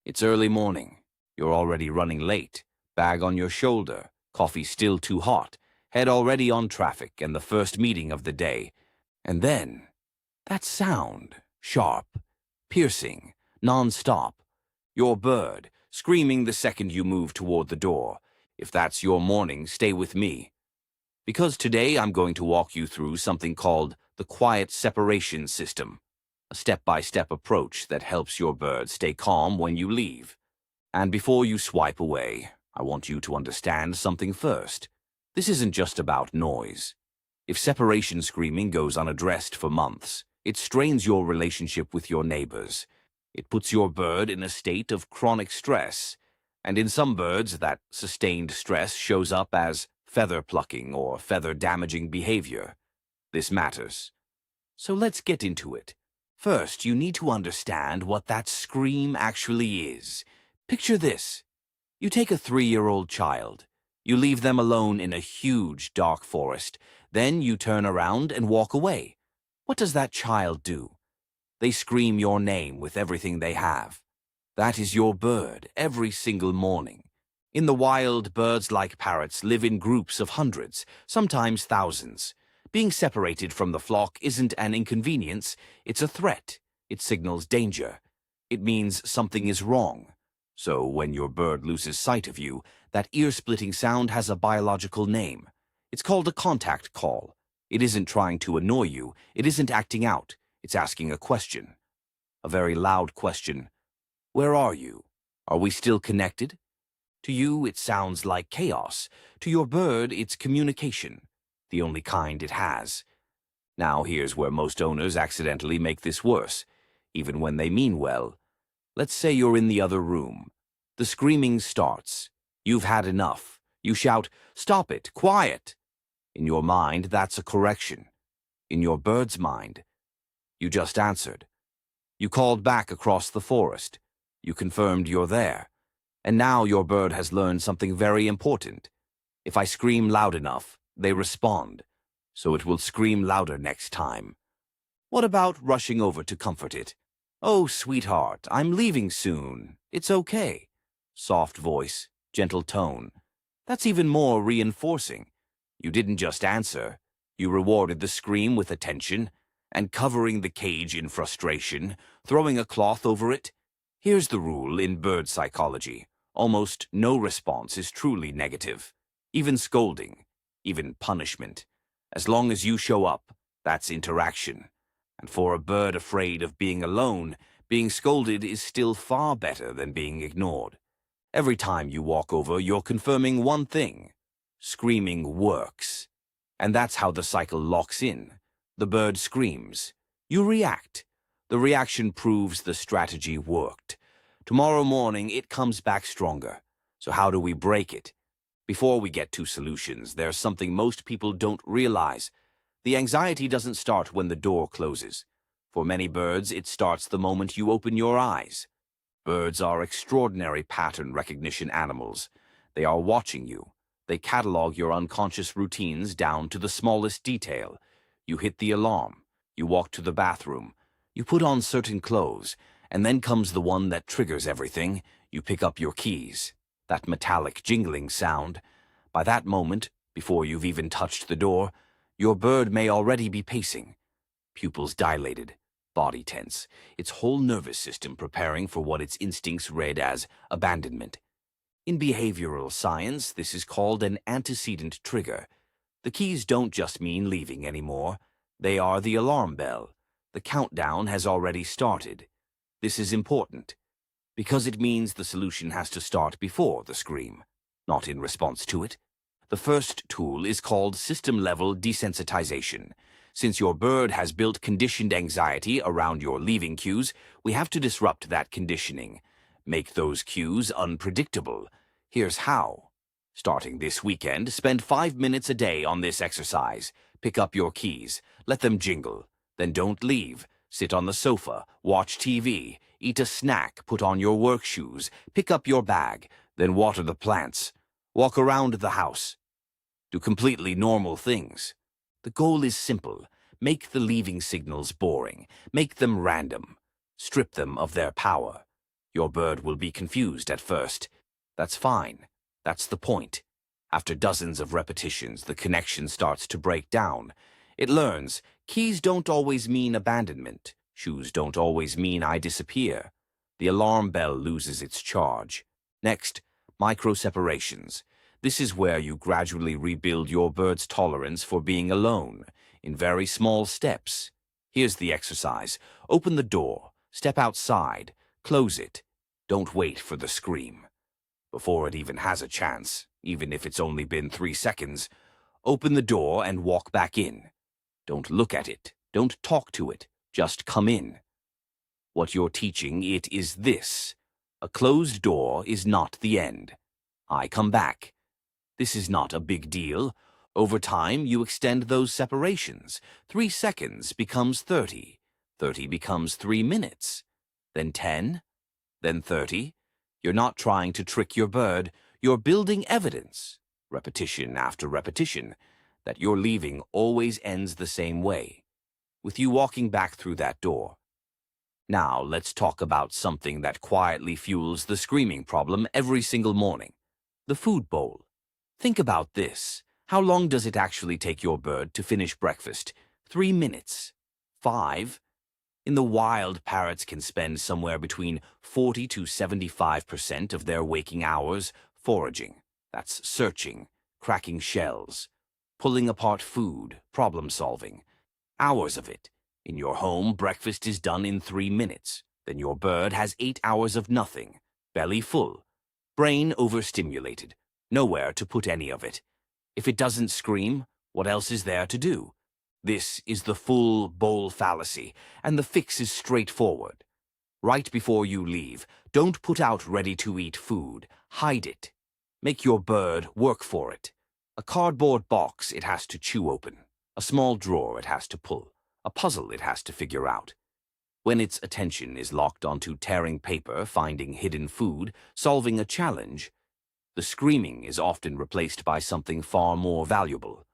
It's early morning. You're already running late. Bag on your shoulder. Coffee still too hot. Head already on traffic and the first meeting of the day. And then, that sound. Sharp. Piercing. Non-stop. Your bird, screaming the second you move toward the door. If that's your morning, stay with me. Because today I'm going to walk you through something called the quiet separation system. A step-by-step approach that helps your bird stay calm when you leave. And before you swipe away, I want you to understand something first. This isn't just about noise. If separation screaming goes unaddressed for months, it strains your relationship with your neighbors. It puts your bird in a state of chronic stress, and in some birds that sustained stress shows up as feather plucking or feather-damaging behavior. This matters. So let's get into it. First, you need to understand what that scream actually is. Picture this. You take a 3-year-old child. You leave them alone in a huge, dark forest. Then you turn around and walk away. What does that child do? They scream your name with everything they have. That is your bird every single morning. In the wild, birds like parrots live in groups of hundreds, sometimes thousands. Being separated from the flock isn't an inconvenience, it's a threat. It signals danger. It means something is wrong. So when your bird loses sight of you, that ear-splitting sound has a biological name. It's called a contact call. It isn't trying to annoy you. It isn't acting out. It's asking a question. A very loud question. Where are you? Are we still connected? To you, it sounds like chaos. To your bird, it's communication. The only kind it has. Now here's where most owners accidentally make this worse, even when they mean well. Let's say you're in the other room. The screaming starts. You've had enough. You shout, "Stop it, quiet!" In your mind, that's a correction. In your bird's mind, you just answered. You called back across the forest. You confirmed you're there. And now your bird has learned something very important. If I scream loud enough, they respond. So it will scream louder next time. What about rushing over to comfort it? "Oh, sweetheart, I'm leaving soon. It's okay." Soft voice, gentle tone. That's even more reinforcing. You didn't just answer. You rewarded the scream with attention, and covering the cage in frustration, throwing a cloth over it. Here's the rule in bird psychology. Almost no response is truly negative. Even scolding, even punishment. As long as you show up, that's interaction. And for a bird afraid of being alone, being scolded is still far better than being ignored. Every time you walk over, you're confirming one thing. Screaming works. And that's how the cycle locks in. The bird screams. You react. The reaction proves the strategy worked. Tomorrow morning, it comes back stronger. So how do we break it? Before we get to solutions, there's something most people don't realize. The anxiety doesn't start when the door closes. For many birds, it starts the moment you open your eyes. Birds are extraordinary pattern recognition animals. They are watching you. They catalog your unconscious routines down to the smallest detail. You hit the alarm. You walk to the bathroom. You put on certain clothes. And then comes the one that triggers everything. You pick up your keys. That metallic jingling sound. By that moment, before you've even touched the door, your bird may already be pacing. Pupils dilated, body tense, its whole nervous system preparing for what its instincts read as abandonment. In behavioral science, this is called an antecedent trigger. The keys don't just mean leaving anymore. They are the alarm bell. The countdown has already started. This is important, because it means the solution has to start before the scream, not in response to it. The first tool is called system-level desensitization. Since your bird has built conditioned anxiety around your leaving cues, we have to disrupt that conditioning. Make those cues unpredictable. Here's how. Starting this weekend, spend 5 minutes a day on this exercise. Pick up your keys. Let them jingle. Then don't leave. Sit on the sofa. Watch TV. Eat a snack. Put on your work shoes. Pick up your bag. Then water the plants. Walk around the house. Do completely normal things. The goal is simple. Make the leaving signals boring. Make them random. Strip them of their power. Your bird will be confused at first. That's fine. That's the point. After dozens of repetitions, the connection starts to break down. It learns keys don't always mean abandonment. Shoes don't always mean I disappear. The alarm bell loses its charge. Next, micro-separations. This is where you gradually rebuild your bird's tolerance for being alone, in very small steps. Here's the exercise. Open the door, step outside, close it. Don't wait for the scream. Before it even has a chance, even if it's only been 3 seconds, open the door and walk back in. Don't look at it. Don't talk to it. Just come in. What you're teaching it is this. A closed door is not the end. I come back. This is not a big deal. Over time, you extend those separations. 3 seconds becomes 30. 30 becomes 3 minutes. Then 10. Then 30. You're not trying to trick your bird. You're building evidence, repetition after repetition, that your leaving always ends the same way, with you walking back through that door. Now, let's talk about something that quietly fuels the screaming problem every single morning. The food bowl. Think about this. How long does it actually take your bird to finish breakfast? 3 minutes? 5? In the wild, parrots can spend somewhere between 40 to 75% of their waking hours foraging. That's searching, cracking shells, pulling apart food, problem solving. Hours of it. In your home, breakfast is done in 3 minutes. Then your bird has 8 hours of nothing, belly full, brain overstimulated, nowhere to put any of it. If it doesn't scream, what else is there to do? This is the full bowl fallacy, and the fix is straightforward. Right before you leave, don't put out ready-to-eat food. Hide it. Make your bird work for it. A cardboard box it has to chew open. A small drawer it has to pull. A puzzle it has to figure out. When its attention is locked onto tearing paper, finding hidden food, solving a challenge, the screaming is often replaced by something far more valuable.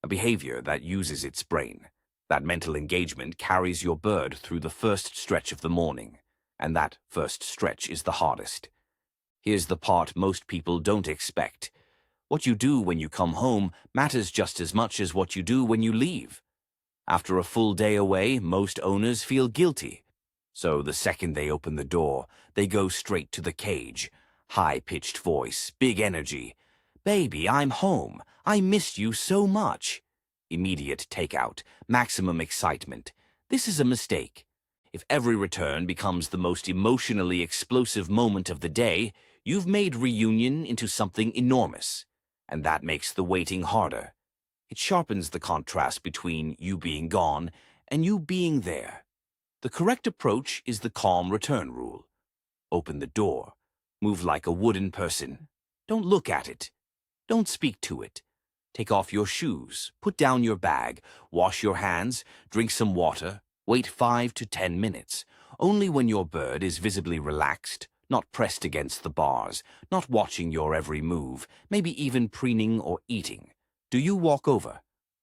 A behavior that uses its brain. That mental engagement carries your bird through the first stretch of the morning, and that first stretch is the hardest. Here's the part most people don't expect. What you do when you come home matters just as much as what you do when you leave. After a full day away, most owners feel guilty. So the second they open the door, they go straight to the cage. High-pitched voice, big energy. "Baby, I'm home. I missed you so much." Immediate takeout, maximum excitement. This is a mistake. If every return becomes the most emotionally explosive moment of the day, you've made reunion into something enormous. And that makes the waiting harder. It sharpens the contrast between you being gone and you being there. The correct approach is the calm return rule. Open the door. Move like a wooden person. Don't look at it. Don't speak to it. Take off your shoes, put down your bag, wash your hands, drink some water, wait 5 to 10 minutes. Only when your bird is visibly relaxed, not pressed against the bars, not watching your every move, maybe even preening or eating, do you walk over,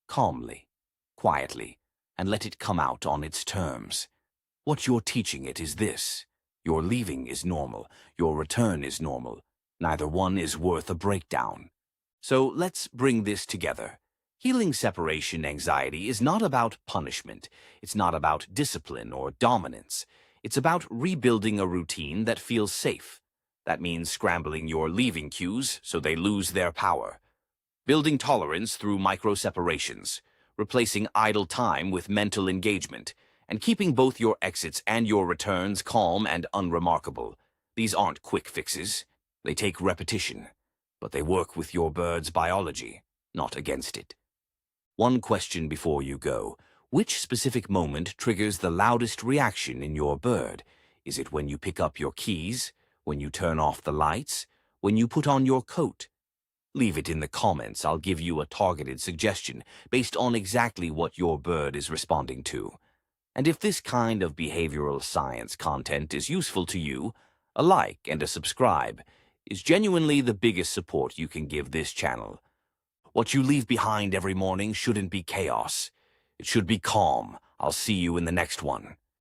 calmly, quietly, and let it come out on its terms. What you're teaching it is this. Your leaving is normal. Your return is normal. Neither one is worth a breakdown. So let's bring this together. Healing separation anxiety is not about punishment. It's not about discipline or dominance. It's about rebuilding a routine that feels safe. That means scrambling your leaving cues so they lose their power. Building tolerance through micro-separations, replacing idle time with mental engagement, and keeping both your exits and your returns calm and unremarkable. These aren't quick fixes. They take repetition, but they work with your bird's biology, not against it. One question before you go. Which specific moment triggers the loudest reaction in your bird? Is it when you pick up your keys? When you turn off the lights? When you put on your coat? Leave it in the comments. I'll give you a targeted suggestion based on exactly what your bird is responding to. And if this kind of behavioral science content is useful to you, a like and a subscribe is genuinely the biggest support you can give this channel. What you leave behind every morning shouldn't be chaos. It should be calm. I'll see you in the next one.